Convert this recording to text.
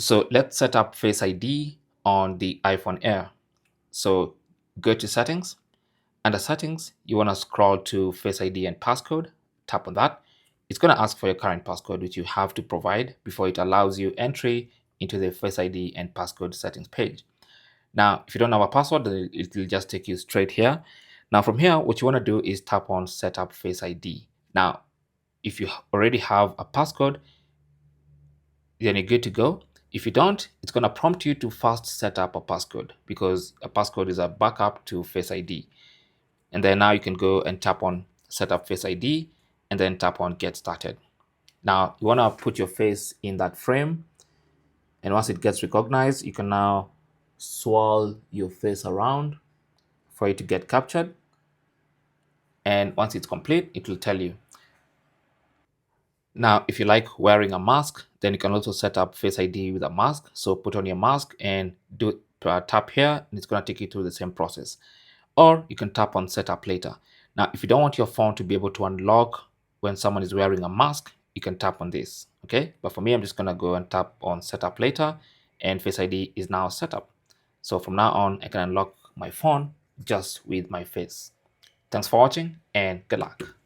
So let's set up Face ID on the iPhone Air. So go to settings. Under settings, you want to scroll to Face ID and passcode. Tap on that. It's going to ask for your current passcode, which you have to provide before it allows you entry into the Face ID and passcode settings page. Now, if you don't have a password, then it will just take you straight here. Now, from here, what you want to do is tap on Setup Face ID. Now, if you already have a passcode, then you're good to go. If you don't, it's going to prompt you to first set up a passcode because a passcode is a backup to Face ID. And then now you can go and tap on Setup Face ID and then tap on Get Started. Now you want to put your face in that frame. And once it gets recognized, you can now swirl your face around for it to get captured. And once it's complete, it will tell you. Now, if you like wearing a mask, then you can also set up Face ID with a mask. So put on your mask and do tap here, and it's going to take you through the same process. Or you can tap on Setup Later. Now, if you don't want your phone to be able to unlock when someone is wearing a mask, you can tap on this. Okay, but for me, I'm just going to go and tap on Setup Later, and Face ID is now set up. So from now on, I can unlock my phone just with my face. Thanks for watching, and good luck.